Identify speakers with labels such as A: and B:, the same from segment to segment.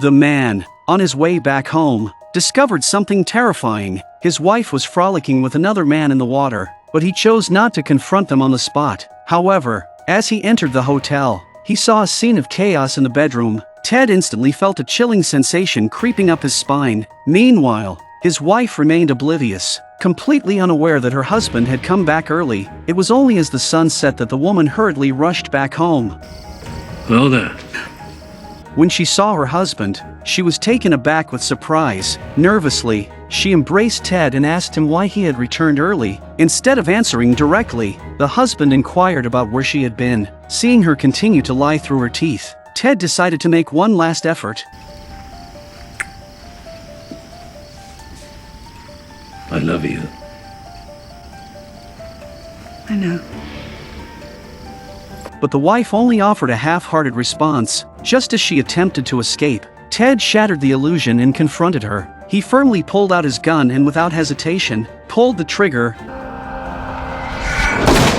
A: The man, on his way back home, discovered something terrifying. His wife was frolicking with another man in the water, but he chose not to confront them on the spot. However, as he entered the hotel, he saw a scene of chaos in the bedroom. Ted instantly felt a chilling sensation creeping up his spine. Meanwhile, his wife remained oblivious, completely unaware that her husband had come back early. It was only as the sun set that the woman hurriedly rushed back home.
B: Hello there.
A: When she saw her husband, she was taken aback with surprise. Nervously, she embraced Ted and asked him why he had returned early. Instead of answering directly, the husband inquired about where she had been. Seeing her continue to lie through her teeth, Ted decided to make one last effort.
B: I love you.
C: I know.
A: But the wife only offered a half-hearted response. Just as she attempted to escape, Ted shattered the illusion and confronted her. He firmly pulled out his gun and without hesitation, pulled the trigger.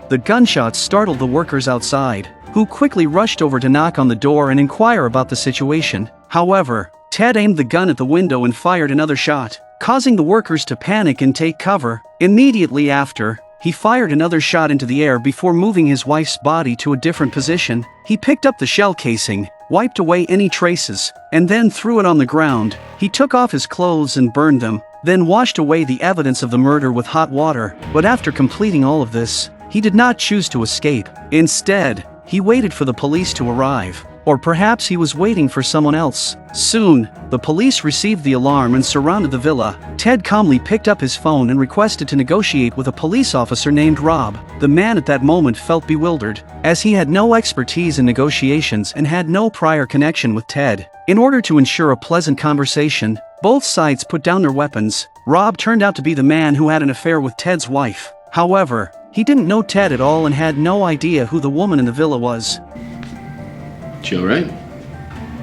A: The gunshots startled the workers outside, who quickly rushed over to knock on the door and inquire about the situation. However, Ted aimed the gun at the window and fired another shot, causing the workers to panic and take cover. Immediately after, he fired another shot into the air before moving his wife's body to a different position. He picked up the shell casing, wiped away any traces, and then threw it on the ground. He took off his clothes and burned them, then washed away the evidence of the murder with hot water. But after completing all of this, he did not choose to escape. Instead, he waited for the police to arrive. Or perhaps he was waiting for someone else. Soon, the police received the alarm and surrounded the villa. Ted calmly picked up his phone and requested to negotiate with a police officer named Rob. The man at that moment felt bewildered, as he had no expertise in negotiations and had no prior connection with Ted. In order to ensure a pleasant conversation, both sides put down their weapons. Rob turned out to be the man who had an affair with Ted's wife. However, he didn't know Ted at all and had no idea who the woman in the villa was.
B: She all right?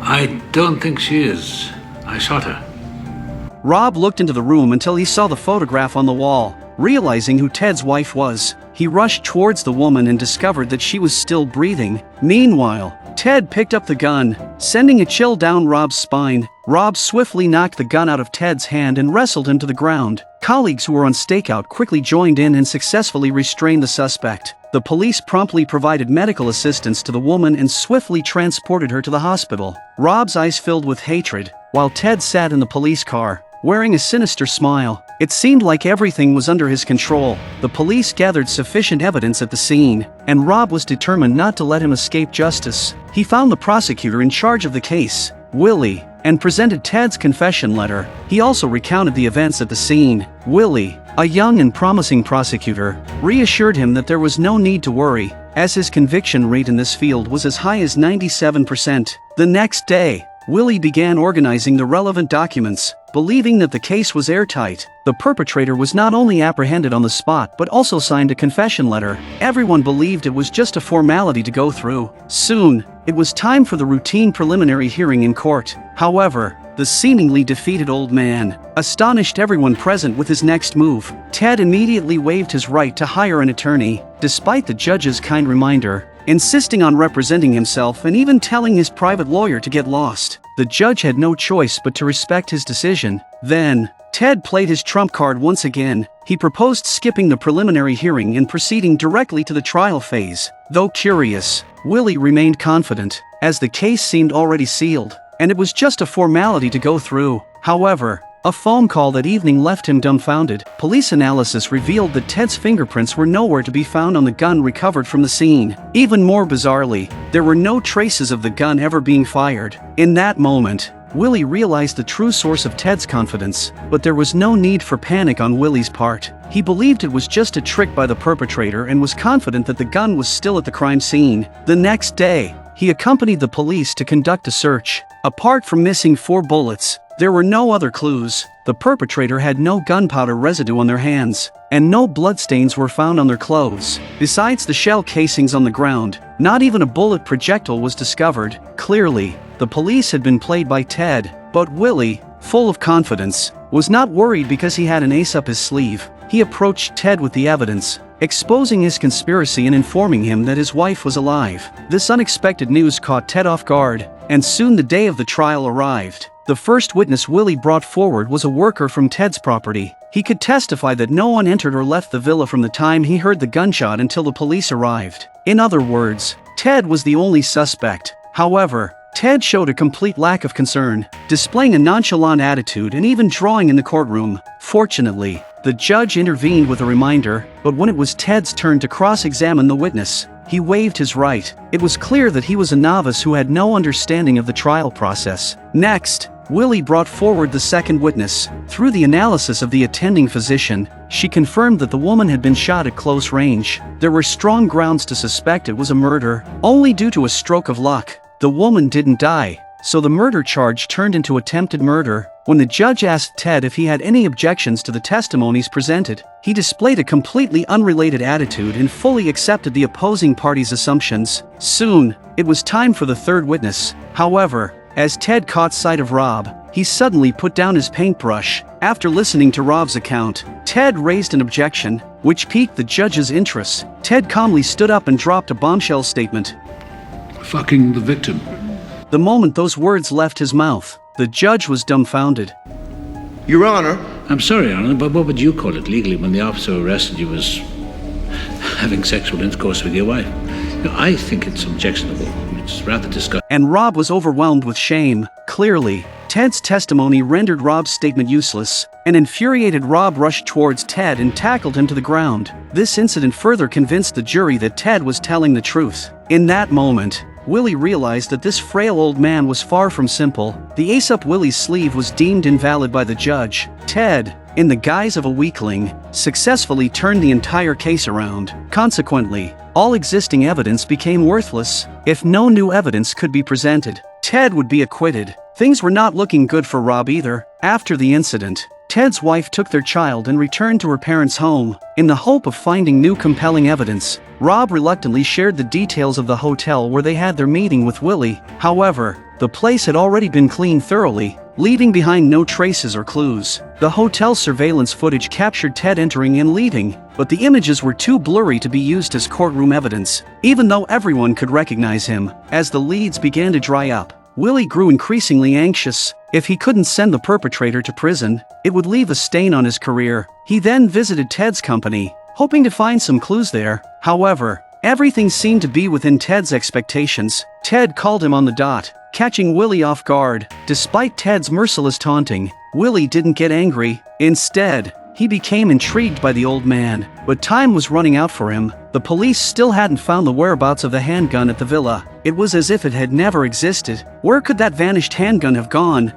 D: I don't think she is. I shot her.
A: Rob looked into the room until he saw the photograph on the wall. Realizing who Ted's wife was, he rushed towards the woman and discovered that she was still breathing. Meanwhile, Ted picked up the gun, sending a chill down Rob's spine. Rob swiftly knocked the gun out of Ted's hand and wrestled him to the ground. Colleagues who were on stakeout quickly joined in and successfully restrained the suspect. The police promptly provided medical assistance to the woman and swiftly transported her to the hospital. Rob's eyes filled with hatred, while Ted sat in the police car, wearing a sinister smile. It seemed like everything was under his control. The police gathered sufficient evidence at the scene, and Rob was determined not to let him escape justice. He found the prosecutor in charge of the case, Willie, and presented Ted's confession letter. He also recounted the events at the scene. Willie, a young and promising prosecutor, reassured him that there was no need to worry, as his conviction rate in this field was as high as 97%. The next day, Willie began organizing the relevant documents. Believing that the case was airtight, the perpetrator was not only apprehended on the spot but also signed a confession letter. Everyone believed it was just a formality to go through. Soon, it was time for the routine preliminary hearing in court. However, the seemingly defeated old man astonished everyone present with his next move. Ted immediately waived his right to hire an attorney, despite the judge's kind reminder, insisting on representing himself and even telling his private lawyer to get lost. The judge had no choice but to respect his decision. Then, Ted played his trump card once again. He proposed skipping the preliminary hearing and proceeding directly to the trial phase. Though curious, Willie remained confident, as the case seemed already sealed, and it was just a formality to go through. However, a phone call that evening left him dumbfounded. Police analysis revealed that Ted's fingerprints were nowhere to be found on the gun recovered from the scene. Even more bizarrely, there were no traces of the gun ever being fired. In that moment, Willie realized the true source of Ted's confidence, but there was no need for panic on Willie's part. He believed it was just a trick by the perpetrator and was confident that the gun was still at the crime scene. The next day, he accompanied the police to conduct a search. Apart from missing 4 bullets, there were no other clues. The perpetrator had no gunpowder residue on their hands, and no bloodstains were found on their clothes. Besides the shell casings on the ground, not even a bullet projectile was discovered. Clearly, the police had been played by Ted, but Willie, full of confidence, was not worried because he had an ace up his sleeve. He approached Ted with the evidence, exposing his conspiracy and informing him that his wife was alive. This unexpected news caught Ted off guard. and soon the day of the trial arrived. The first witness Willie brought forward was a worker from Ted's property. He could testify that no one entered or left the villa from the time he heard the gunshot until the police arrived. In other words, Ted was the only suspect. However, Ted showed a complete lack of concern, displaying a nonchalant attitude and even drawing in the courtroom. Fortunately, the judge intervened with a reminder, but when it was Ted's turn to cross-examine the witness, he waived his right. It was clear that he was a novice who had no understanding of the trial process. Next, Willie brought forward the second witness. Through the analysis of the attending physician, she confirmed that the woman had been shot at close range. There were strong grounds to suspect it was a murder. Only due to a stroke of luck, the woman didn't die, so the murder charge turned into attempted murder. When the judge asked Ted if he had any objections to the testimonies presented, he displayed a completely unrelated attitude and fully accepted the opposing party's assumptions. Soon, it was time for the third witness. However, as Ted caught sight of Rob, he suddenly put down his paintbrush. After listening to Rob's account, Ted raised an objection, which piqued the judge's interest. Ted calmly stood up and dropped a bombshell statement.
D: Fucking the victim.
A: The moment those words left his mouth, the judge was dumbfounded.
C: Your Honor.
D: I'm sorry, Your Honor, but what would you call it legally when the officer who arrested you was having sexual intercourse with your wife? I think it's objectionable. It's rather disgusting.
A: And Rob was overwhelmed with shame. Clearly, Ted's testimony rendered Rob's statement useless. An infuriated Rob rushed towards Ted and tackled him to the ground. This incident further convinced the jury that Ted was telling the truth. In that moment, Willie realized that this frail old man was far from simple. The ace up Willie's sleeve was deemed invalid by the judge. Ted, in the guise of a weakling, successfully turned the entire case around. Consequently, all existing evidence became worthless. If no new evidence could be presented, Ted would be acquitted. Things were not looking good for Rob either. After the incident, Ted's wife took their child and returned to her parents' home. In the hope of finding new compelling evidence, Rob reluctantly shared the details of the hotel where they had their meeting with Willie. However, the place had already been cleaned thoroughly, leaving behind no traces or clues. The hotel surveillance footage captured Ted entering and leaving, but the images were too blurry to be used as courtroom evidence, even though everyone could recognize him. As the leads began to dry up, Willie grew increasingly anxious. If he couldn't send the perpetrator to prison, it would leave a stain on his career. He then visited Ted's company, hoping to find some clues there. However, everything seemed to be within Ted's expectations. Ted called him on the dot, catching Willie off guard. Despite Ted's merciless taunting, Willie didn't get angry. Instead, he became intrigued by the old man, but time was running out for him. The police still hadn't found the whereabouts of the handgun at the villa. It was as if it had never existed. Where could that vanished handgun have gone?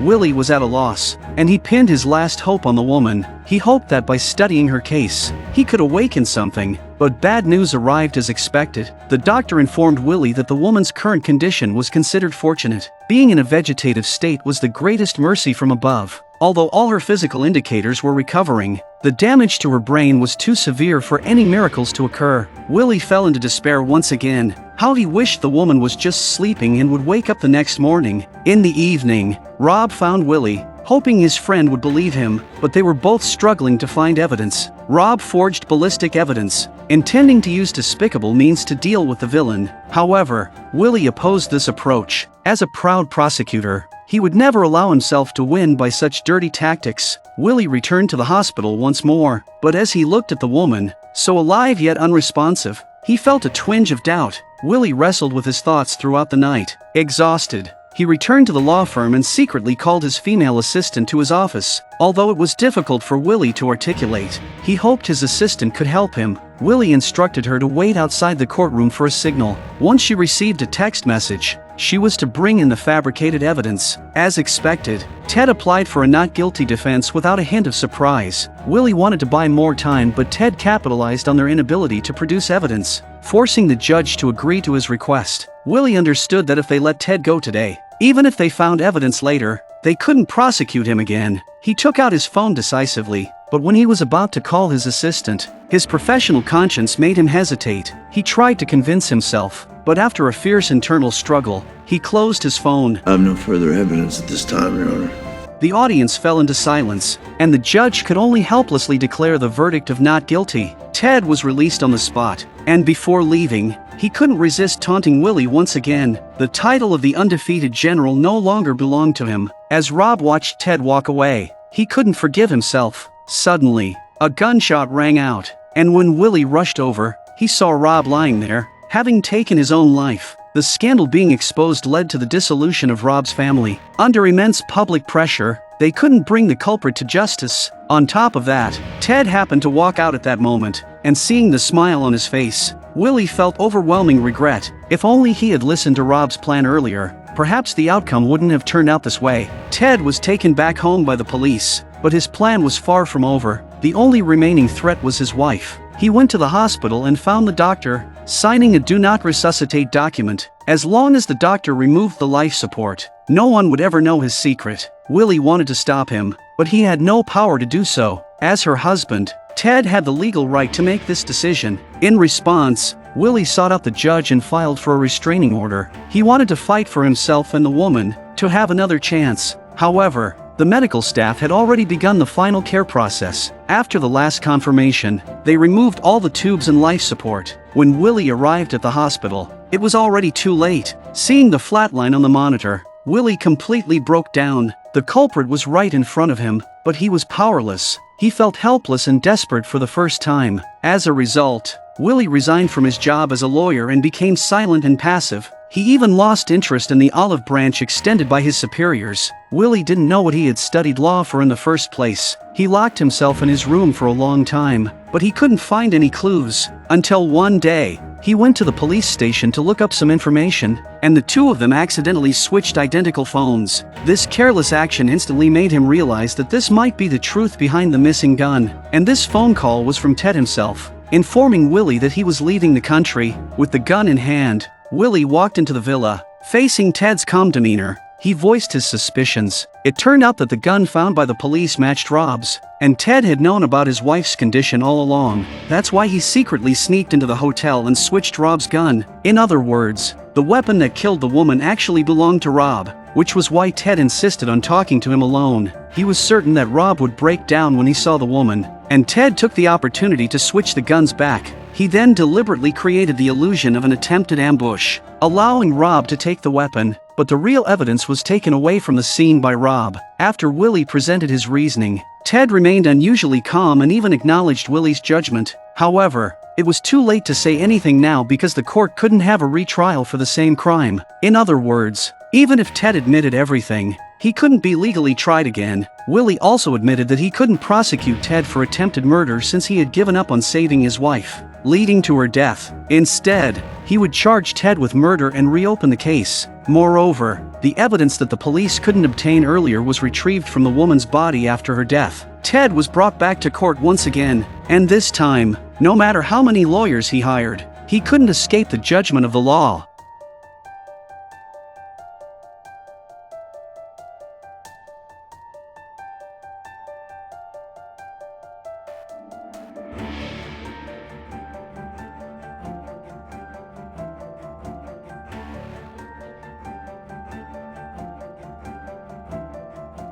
A: Willie was at a loss, and he pinned his last hope on the woman. He hoped that by studying her case, he could awaken something, but bad news arrived as expected. The doctor informed Willie that the woman's current condition was considered fortunate. Being in a vegetative state was the greatest mercy from above. Although all her physical indicators were recovering, the damage to her brain was too severe for any miracles to occur. Willie fell into despair once again. How he wished the woman was just sleeping and would wake up the next morning. In the evening, Rob found Willie, hoping his friend would believe him, but they were both struggling to find evidence. Rob forged ballistic evidence, intending to use despicable means to deal with the villain. However, Willie opposed this approach. As a proud prosecutor, he would never allow himself to win by such dirty tactics. Willie returned to the hospital once more, but as he looked at the woman, so alive yet unresponsive, he felt a twinge of doubt. Willie wrestled with his thoughts throughout the night. Exhausted, he returned to the law firm and secretly called his female assistant to his office. Although it was difficult for Willie to articulate, he hoped his assistant could help him. Willie instructed her to wait outside the courtroom for a signal. Once she received a text message, she was to bring in the fabricated evidence. As expected, Ted applied for a not guilty defense without a hint of surprise. Willie wanted to buy more time, but Ted capitalized on their inability to produce evidence, forcing the judge to agree to his request. Willie understood that if they let Ted go today, even if they found evidence later, they couldn't prosecute him again. He took out his phone decisively, but when he was about to call his assistant, his professional conscience made him hesitate. He tried to convince himself, but after a fierce internal struggle, he closed his phone.
C: I have no further evidence at this time, Your Honor.
A: The audience fell into silence, and the judge could only helplessly declare the verdict of not guilty. Ted was released on the spot, and before leaving, he couldn't resist taunting Willie once again. The title of the undefeated general no longer belonged to him. As Rob watched Ted walk away, he couldn't forgive himself. Suddenly, a gunshot rang out, and when Willie rushed over, he saw Rob lying there, having taken his own life. The scandal being exposed led to the dissolution of Rob's family. Under immense public pressure, they couldn't bring the culprit to justice. On top of that, Ted happened to walk out at that moment, and seeing the smile on his face, Willie felt overwhelming regret. If only he had listened to Rob's plan earlier, perhaps the outcome wouldn't have turned out this way. Ted was taken back home by the police, but his plan was far from over. The only remaining threat was his wife. He went to the hospital and found the doctor, signing a do not resuscitate document. As long as the doctor removed the life support, no one would ever know his secret. Willie wanted to stop him, but he had no power to do so. As her husband, Ted had the legal right to make this decision. In response, Willie sought out the judge and filed for a restraining order. He wanted to fight for himself and the woman, to have another chance. However, the medical staff had already begun the final care process. After the last confirmation, they removed all the tubes and life support. When Willie arrived at the hospital, it was already too late. Seeing the flatline on the monitor, Willie completely broke down. The culprit was right in front of him, but he was powerless. He felt helpless and desperate for the first time. As a result, Willie resigned from his job as a lawyer and became silent and passive. He even lost interest in the olive branch extended by his superiors. Willie didn't know what he had studied law for in the first place. He locked himself in his room for a long time, but he couldn't find any clues. Until one day, he went to the police station to look up some information, and the two of them accidentally switched identical phones. This careless action instantly made him realize that this might be the truth behind the missing gun, and this phone call was from Ted himself, informing Willie that he was leaving the country. With the gun in hand, Willie walked into the villa. Facing Ted's calm demeanor, he voiced his suspicions. It turned out that the gun found by the police matched Rob's, and Ted had known about his wife's condition all along. That's why he secretly sneaked into the hotel and switched Rob's gun. In other words, the weapon that killed the woman actually belonged to Rob, which was why Ted insisted on talking to him alone. He was certain that Rob would break down when he saw the woman, and Ted took the opportunity to switch the guns back. He then deliberately created the illusion of an attempted ambush, allowing Rob to take the weapon, but the real evidence was taken away from the scene by Rob. After Willie presented his reasoning, Ted remained unusually calm and even acknowledged Willie's judgment. However, it was too late to say anything now because the court couldn't have a retrial for the same crime. In other words, even if Ted admitted everything, he couldn't be legally tried again. Willie also admitted that he couldn't prosecute Ted for attempted murder since he had given up on saving his wife, leading to her death. Instead, he would charge Ted with murder and reopen the case. Moreover, the evidence that the police couldn't obtain earlier was retrieved from the woman's body after her death. Ted was brought back to court once again, and this time, no matter how many lawyers he hired, he couldn't escape the judgment of the law.